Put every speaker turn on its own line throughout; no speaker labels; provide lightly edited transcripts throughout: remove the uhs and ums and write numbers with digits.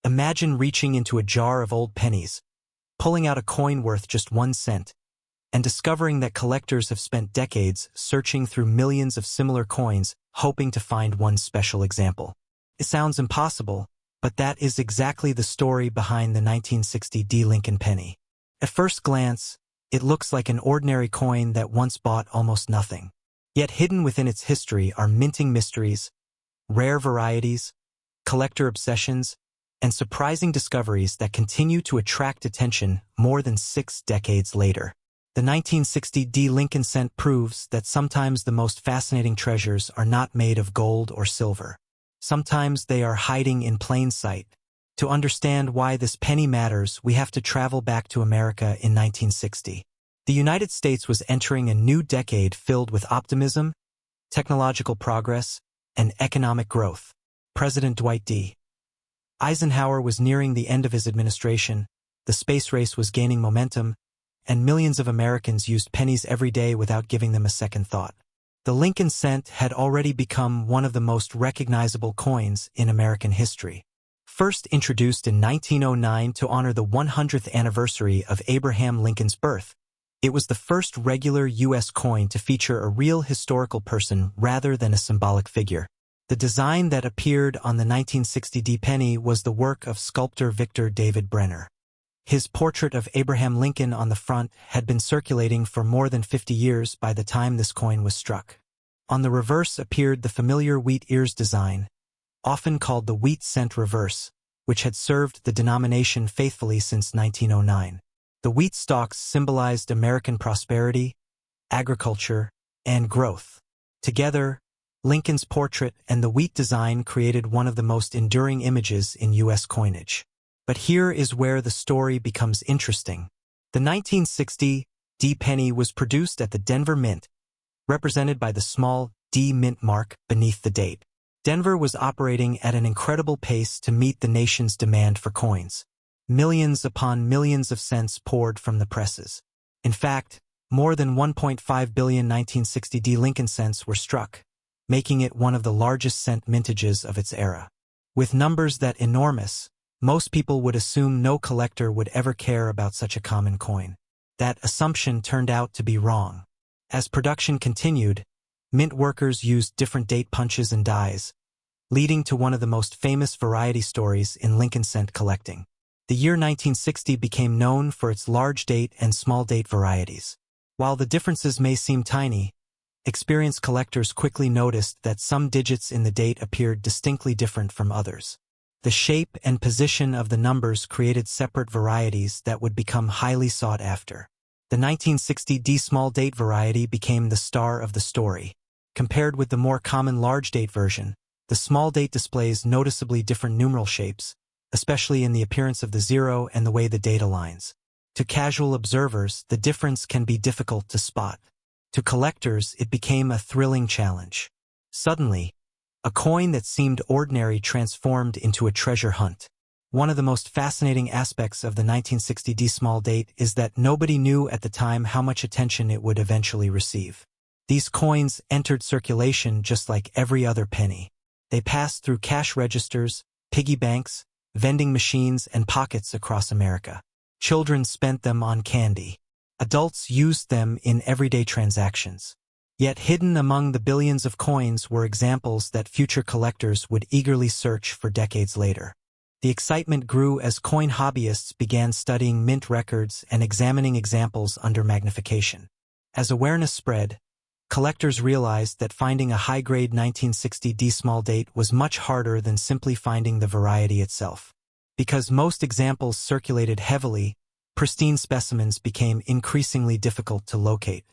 Imagine reaching into a jar of old pennies, pulling out a coin worth just 1 cent, and discovering that collectors have spent decades searching through millions of similar coins, hoping to find one special example. It sounds impossible, but that is exactly the story behind the 1960 D. Lincoln penny. At first glance, it looks like an ordinary coin that once bought almost nothing. Yet hidden within its history are minting mysteries, rare varieties, collector obsessions, and surprising discoveries that continue to attract attention more than 6 decades later. The 1960 D. Lincoln cent proves that sometimes the most fascinating treasures are not made of gold or silver. Sometimes they are hiding in plain sight. To understand why this penny matters, we have to travel back to America in 1960. The United States was entering a new decade filled with optimism, technological progress, and economic growth. President Dwight D. Eisenhower was nearing the end of his administration, the space race was gaining momentum, and millions of Americans used pennies every day without giving them a second thought. The Lincoln cent had already become one of the most recognizable coins in American history. First introduced in 1909 to honor the 100th anniversary of Abraham Lincoln's birth, it was the first regular U.S. coin to feature a real historical person rather than a symbolic figure. The design that appeared on the 1960 D penny was the work of sculptor Victor David Brenner. His portrait of Abraham Lincoln on the front had been circulating for more than 50 years by the time this coin was struck. On the reverse appeared the familiar wheat ears design, often called the wheat cent reverse, which had served the denomination faithfully since 1909. The wheat stalks symbolized American prosperity, agriculture, and growth. Together, Lincoln's portrait and the wheat design created one of the most enduring images in U.S. coinage. But here is where the story becomes interesting. The 1960 D penny was produced at the Denver Mint, represented by the small D mint mark beneath the date. Denver was operating at an incredible pace to meet the nation's demand for coins. Millions upon millions of cents poured from the presses. In fact, more than 1.5 billion 1960 D Lincoln cents were struck, making it one of the largest cent mintages of its era. With numbers that enormous, most people would assume no collector would ever care about such a common coin. That assumption turned out to be wrong. As production continued, mint workers used different date punches and dies, leading to one of the most famous variety stories in Lincoln cent collecting. The year 1960 became known for its large date and small date varieties. While the differences may seem tiny, experienced collectors quickly noticed that some digits in the date appeared distinctly different from others. The shape and position of the numbers created separate varieties that would become highly sought after. The 1960 D small date variety became the star of the story. Compared with the more common large date version, the small date displays noticeably different numeral shapes, especially in the appearance of the zero and the way the date aligns. To casual observers, the difference can be difficult to spot. To collectors, it became a thrilling challenge. Suddenly, a coin that seemed ordinary transformed into a treasure hunt. One of the most fascinating aspects of the 1960 D small date is that nobody knew at the time how much attention it would eventually receive. These coins entered circulation just like every other penny. They passed through cash registers, piggy banks, vending machines, and pockets across America. Children spent them on candy. Adults used them in everyday transactions. Yet hidden among the billions of coins were examples that future collectors would eagerly search for decades later. The excitement grew as coin hobbyists began studying mint records and examining examples under magnification. As awareness spread, collectors realized that finding a high-grade 1960 D small date was much harder than simply finding the variety itself. Because most examples circulated heavily, pristine specimens became increasingly difficult to locate.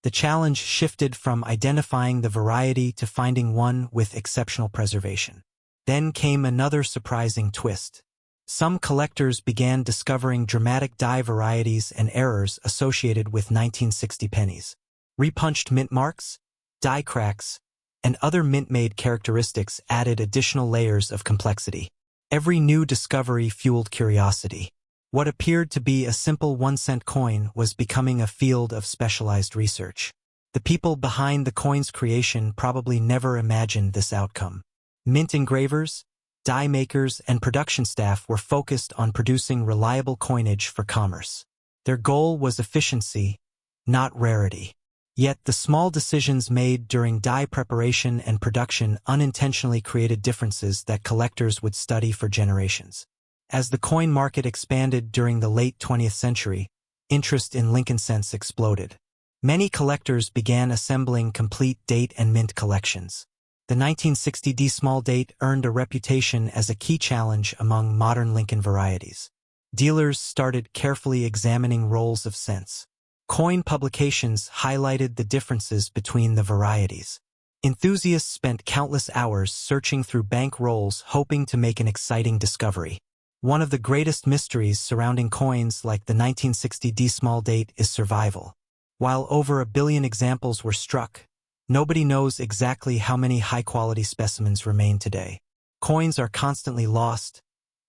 The challenge shifted from identifying the variety to finding one with exceptional preservation. Then came another surprising twist. Some collectors began discovering dramatic die varieties and errors associated with 1960 pennies. Repunched mint marks, die cracks, and other mint-made characteristics added additional layers of complexity. Every new discovery fueled curiosity. What appeared to be a simple 1-cent coin was becoming a field of specialized research. The people behind the coin's creation probably never imagined this outcome. Mint engravers, die makers, and production staff were focused on producing reliable coinage for commerce. Their goal was efficiency, not rarity. Yet the small decisions made during die preparation and production unintentionally created differences that collectors would study for generations. As the coin market expanded during the late 20th century, interest in Lincoln cents exploded. Many collectors began assembling complete date and mint collections. The 1960 D small date earned a reputation as a key challenge among modern Lincoln varieties. Dealers started carefully examining rolls of cents. Coin publications highlighted the differences between the varieties. Enthusiasts spent countless hours searching through bank rolls hoping to make an exciting discovery. One of the greatest mysteries surrounding coins like the 1960 D small date is survival. While over 1 billion examples were struck, nobody knows exactly how many high-quality specimens remain today. Coins are constantly lost,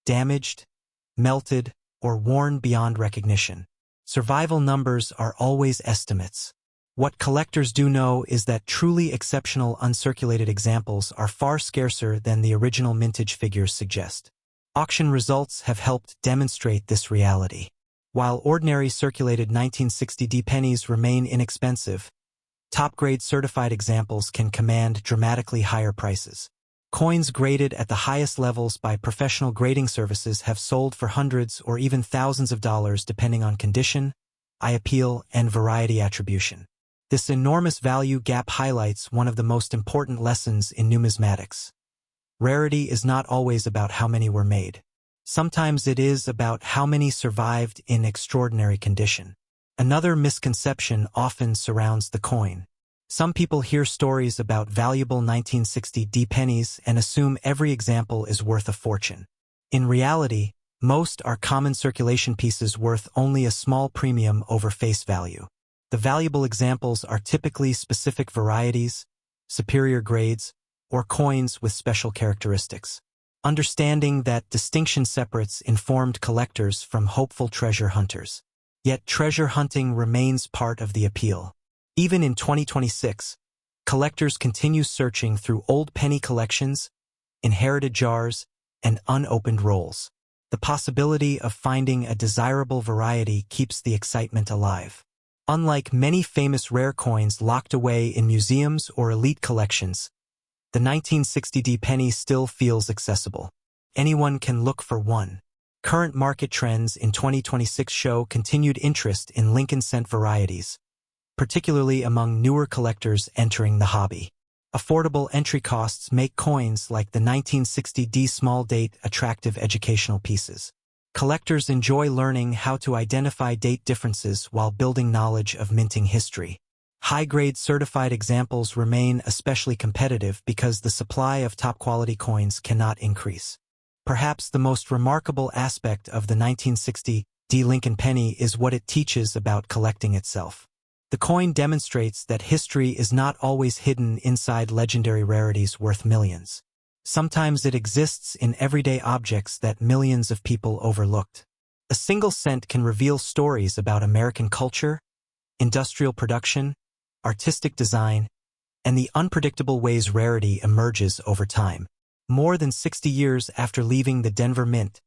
damaged, melted, or worn beyond recognition. Survival numbers are always estimates. What collectors do know is that truly exceptional uncirculated examples are far scarcer than the original mintage figures suggest. Auction results have helped demonstrate this reality. While ordinary circulated 1960 D pennies remain inexpensive, top-grade certified examples can command dramatically higher prices. Coins graded at the highest levels by professional grading services have sold for hundreds or even thousands of dollars depending on condition, eye appeal, and variety attribution. This enormous value gap highlights one of the most important lessons in numismatics. Rarity is not always about how many were made. Sometimes it is about how many survived in extraordinary condition. Another misconception often surrounds the coin. Some people hear stories about valuable 1960 D pennies and assume every example is worth a fortune. In reality, most are common circulation pieces worth only a small premium over face value. The valuable examples are typically specific varieties, superior grades, or coins with special characteristics. Understanding that distinction separates informed collectors from hopeful treasure hunters. Yet treasure hunting remains part of the appeal. Even in 2026, collectors continue searching through old penny collections, inherited jars, and unopened rolls. The possibility of finding a desirable variety keeps the excitement alive. Unlike many famous rare coins locked away in museums or elite collections, the 1960 D penny still feels accessible. Anyone can look for one. Current market trends in 2026 show continued interest in Lincoln cent varieties, particularly among newer collectors entering the hobby. Affordable entry costs make coins like the 1960 D small date attractive educational pieces. Collectors enjoy learning how to identify date differences while building knowledge of minting history. High-grade certified examples remain especially competitive because the supply of top-quality coins cannot increase. Perhaps the most remarkable aspect of the 1960 D Lincoln penny is what it teaches about collecting itself. The coin demonstrates that history is not always hidden inside legendary rarities worth millions. Sometimes it exists in everyday objects that millions of people overlooked. A single cent can reveal stories about American culture, industrial production, artistic design, and the unpredictable ways rarity emerges over time. More than 60 years after leaving the Denver Mint,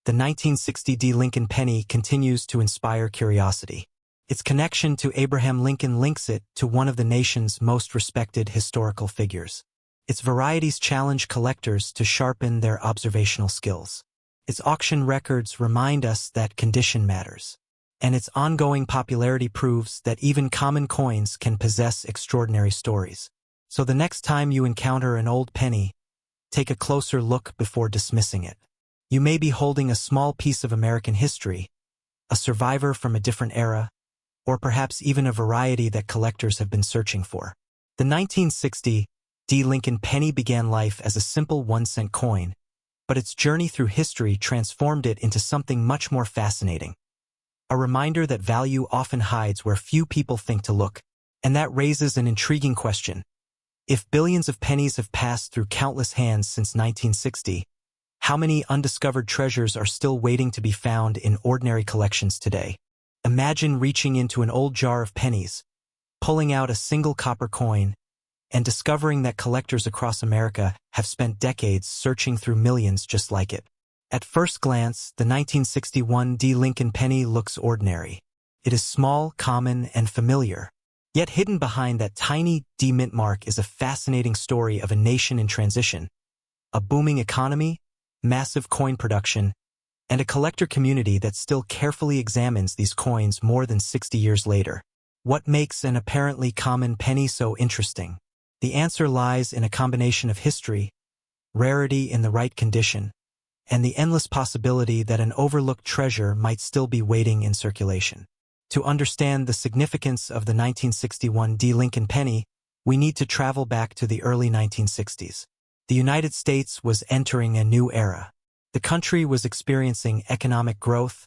the 1960 D Lincoln penny continues to inspire curiosity. Its connection to Abraham Lincoln links it to one of the nation's most respected historical figures. Its varieties challenge collectors to sharpen their observational skills. Its auction records remind us that condition matters. And its ongoing popularity proves that even common coins can possess extraordinary stories. So the next time you encounter an old penny, take a closer look before dismissing it. You may be holding a small piece of American history, a survivor from a different era, or perhaps even a variety that collectors have been searching for. The 1960 D Lincoln penny began life as a simple 1-cent coin, but its journey through history transformed it into something much more fascinating. A reminder that value often hides where few people think to look. And that raises an intriguing question. If billions of pennies have passed through countless hands since 1960, how many undiscovered treasures are still waiting to be found in ordinary collections today? Imagine reaching into an old jar of pennies, pulling out a single copper coin, and discovering that collectors across America have spent decades searching through millions just like it. At first glance, the 1961 D Lincoln penny looks ordinary. It is small, common, and familiar. Yet hidden behind that tiny D mint mark is a fascinating story of a nation in transition, a booming economy, massive coin production, and a collector community that still carefully examines these coins more than 60 years later. What makes an apparently common penny so interesting? The answer lies in a combination of history, rarity in the right condition, and the endless possibility that an overlooked treasure might still be waiting in circulation. To understand the significance of the 1961 D Lincoln penny, we need to travel back to the early 1960s. The United States was entering a new era. The country was experiencing economic growth,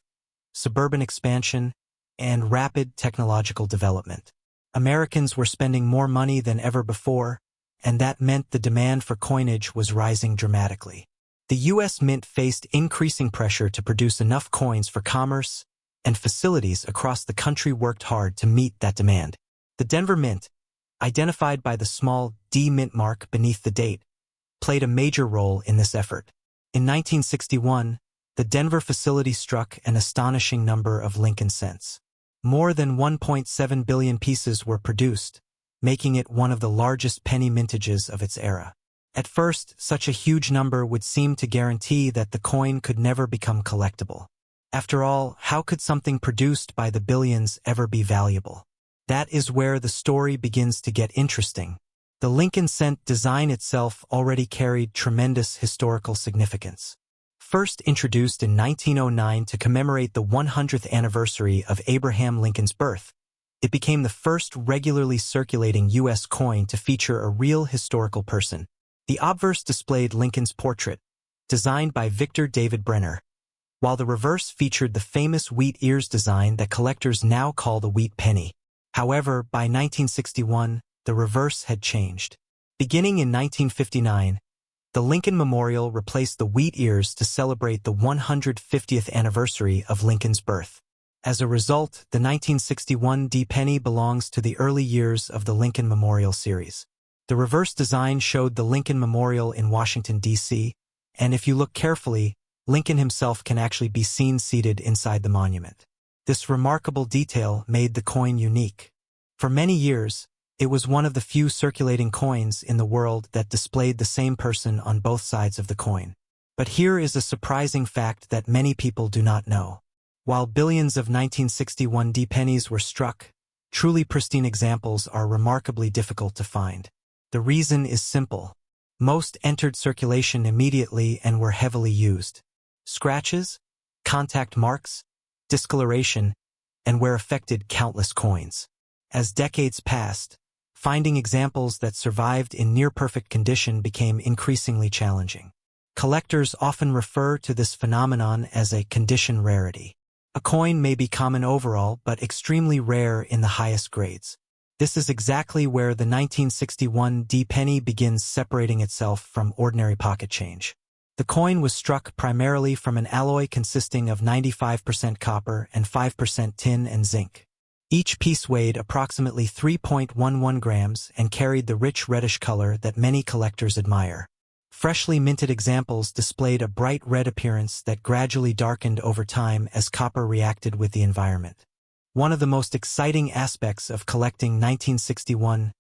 suburban expansion, and rapid technological development. Americans were spending more money than ever before, and that meant the demand for coinage was rising dramatically. The U.S. Mint faced increasing pressure to produce enough coins for commerce, and facilities across the country worked hard to meet that demand. The Denver Mint, identified by the small D mint mark beneath the date, played a major role in this effort. In 1961, the Denver facility struck an astonishing number of Lincoln cents. More than 1.7 billion pieces were produced, making it one of the largest penny mintages of its era. At first, such a huge number would seem to guarantee that the coin could never become collectible. After all, how could something produced by the billions ever be valuable? That is where the story begins to get interesting. The Lincoln cent design itself already carried tremendous historical significance. First introduced in 1909 to commemorate the 100th anniversary of Abraham Lincoln's birth, it became the first regularly circulating U.S. coin to feature a real historical person. The obverse displayed Lincoln's portrait, designed by Victor David Brenner, while the reverse featured the famous wheat ears design that collectors now call the wheat penny. However, by 1961, the reverse had changed. Beginning in 1959, the Lincoln Memorial replaced the wheat ears to celebrate the 150th anniversary of Lincoln's birth. As a result, the 1961 D penny belongs to the early years of the Lincoln Memorial series. The reverse design showed the Lincoln Memorial in Washington, D.C., and if you look carefully, Lincoln himself can actually be seen seated inside the monument. This remarkable detail made the coin unique. For many years, it was one of the few circulating coins in the world that displayed the same person on both sides of the coin. But here is a surprising fact that many people do not know. While billions of 1961 D pennies were struck, truly pristine examples are remarkably difficult to find. The reason is simple. Most entered circulation immediately and were heavily used. Scratches, contact marks, discoloration, and where affected countless coins. As decades passed, finding examples that survived in near-perfect condition became increasingly challenging. Collectors often refer to this phenomenon as a condition rarity. A coin may be common overall but extremely rare in the highest grades. This is exactly where the 1961 D penny begins separating itself from ordinary pocket change. The coin was struck primarily from an alloy consisting of 95% copper and 5% tin and zinc. Each piece weighed approximately 3.11 grams and carried the rich reddish color that many collectors admire. Freshly minted examples displayed a bright red appearance that gradually darkened over time as copper reacted with the environment. One of the most exciting aspects of collecting 1961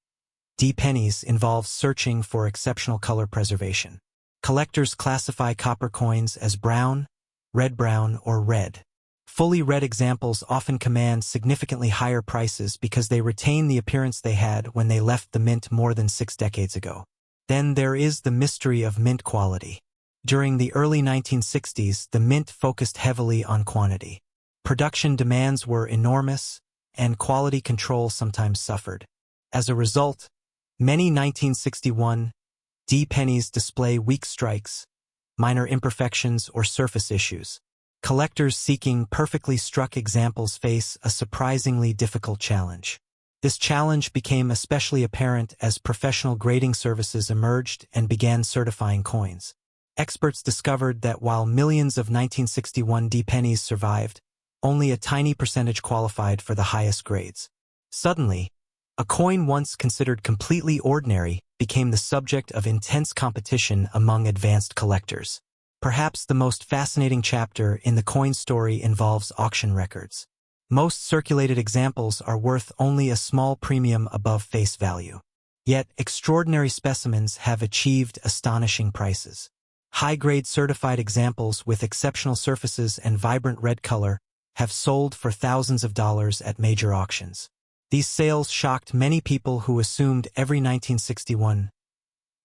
D pennies involves searching for exceptional color preservation. Collectors classify copper coins as brown, red-brown, or red. Fully red examples often command significantly higher prices because they retain the appearance they had when they left the mint more than 6 decades ago. Then there is the mystery of mint quality. During the early 1960s, the mint focused heavily on quantity. Production demands were enormous, and quality control sometimes suffered. As a result, many 1961 D pennies display weak strikes, minor imperfections, or surface issues. Collectors seeking perfectly struck examples face a surprisingly difficult challenge. This challenge became especially apparent as professional grading services emerged and began certifying coins. Experts discovered that while millions of 1961 D pennies survived, only a tiny percentage qualified for the highest grades. Suddenly, A coin once considered completely ordinary became the subject of intense competition among advanced collectors. Perhaps the most fascinating chapter in the coin story involves auction records. Most circulated examples are worth only a small premium above face value. Yet, extraordinary specimens have achieved astonishing prices. High-grade certified examples with exceptional surfaces and vibrant red color have sold for thousands of dollars at major auctions. These sales shocked many people who assumed every 1961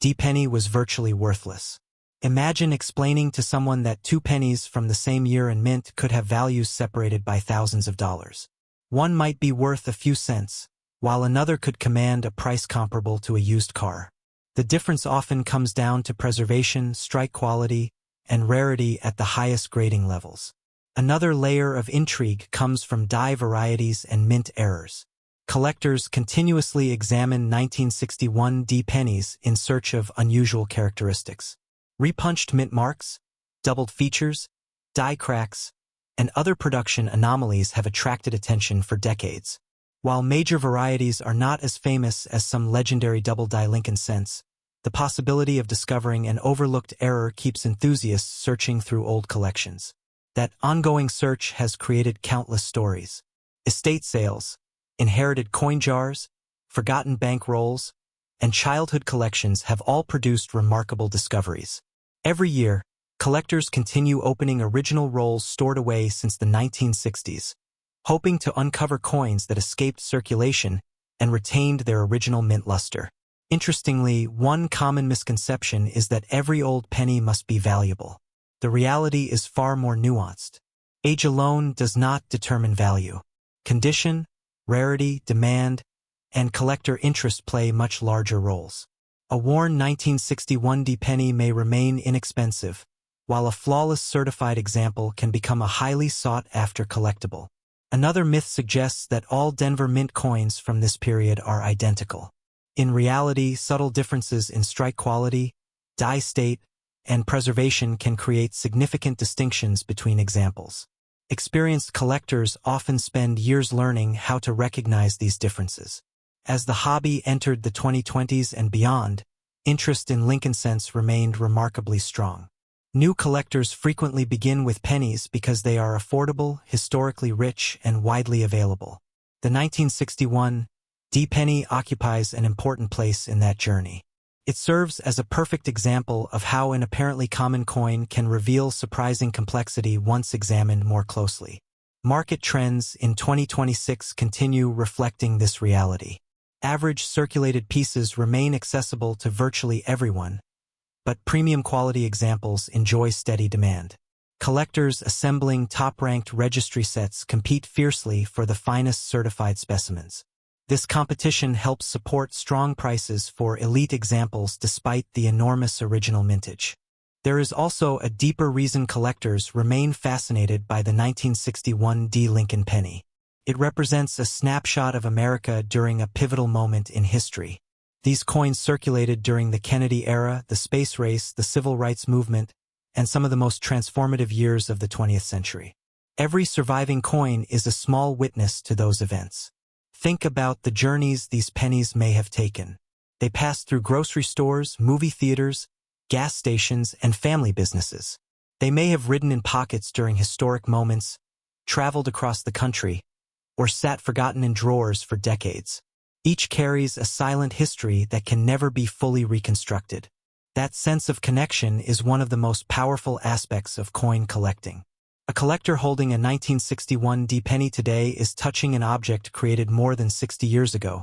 D-penny was virtually worthless. Imagine explaining to someone that 2 pennies from the same year and mint could have values separated by thousands of dollars. One might be worth a few cents, while another could command a price comparable to a used car. The difference often comes down to preservation, strike quality, and rarity at the highest grading levels. Another layer of intrigue comes from die varieties and mint errors. Collectors continuously examine 1961 D-pennies in search of unusual characteristics. Repunched mint marks, doubled features, die cracks, and other production anomalies have attracted attention for decades. While major varieties are not as famous as some legendary double-die Lincoln cents, the possibility of discovering an overlooked error keeps enthusiasts searching through old collections. That ongoing search has created countless stories. Estate sales, inherited coin jars, forgotten bank rolls, and childhood collections have all produced remarkable discoveries. Every year, collectors continue opening original rolls stored away since the 1960s, hoping to uncover coins that escaped circulation and retained their original mint luster. Interestingly, one common misconception is that every old penny must be valuable. The reality is far more nuanced. Age alone does not determine value. Condition, rarity, demand, and collector interest play much larger roles. A worn 1961 D-penny may remain inexpensive, while a flawless certified example can become a highly sought-after collectible. Another myth suggests that all Denver Mint coins from this period are identical. In reality, subtle differences in strike quality, die state, and preservation can create significant distinctions between examples. Experienced collectors often spend years learning how to recognize these differences. As the hobby entered the 2020s and beyond, interest in Lincoln cents remained remarkably strong. New collectors frequently begin with pennies because they are affordable, historically rich, and widely available. The 1961 D-penny occupies an important place in that journey. It serves as a perfect example of how an apparently common coin can reveal surprising complexity once examined more closely. Market trends in 2026 continue reflecting this reality. Average circulated pieces remain accessible to virtually everyone, but premium quality examples enjoy steady demand. Collectors assembling top-ranked registry sets compete fiercely for the finest certified specimens. This competition helps support strong prices for elite examples despite the enormous original mintage. There is also a deeper reason collectors remain fascinated by the 1961 D. Lincoln penny. It represents a snapshot of America during a pivotal moment in history. These coins circulated during the Kennedy era, the space race, the civil rights movement, and some of the most transformative years of the 20th century. Every surviving coin is a small witness to those events. Think about the journeys these pennies may have taken. They passed through grocery stores, movie theaters, gas stations, and family businesses. They may have ridden in pockets during historic moments, traveled across the country, or sat forgotten in drawers for decades. Each carries a silent history that can never be fully reconstructed. That sense of connection is one of the most powerful aspects of coin collecting. A collector holding a 1961 D-penny today is touching an object created more than 60 years ago,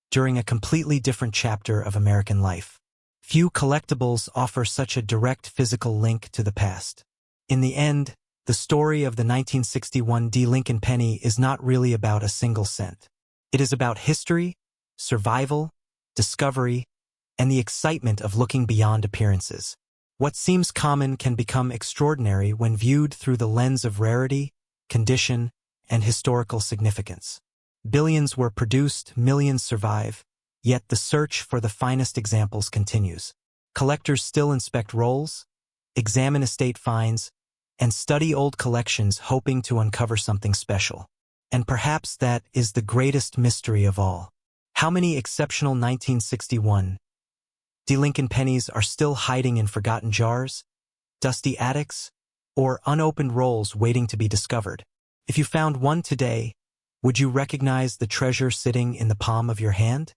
during a completely different chapter of American life. Few collectibles offer such a direct physical link to the past. In the end, the story of the 1961 D. Lincoln penny is not really about a single cent. It is about history, survival, discovery, and the excitement of looking beyond appearances. What seems common can become extraordinary when viewed through the lens of rarity, condition, and historical significance. Billions were produced, millions survive, yet the search for the finest examples continues. Collectors still inspect rolls, examine estate finds, and study old collections hoping to uncover something special. And perhaps that is the greatest mystery of all. How many exceptional 1961 Lincoln pennies are still hiding in forgotten jars, dusty attics, or unopened rolls waiting to be discovered? If you found one today, would you recognize the treasure sitting in the palm of your hand?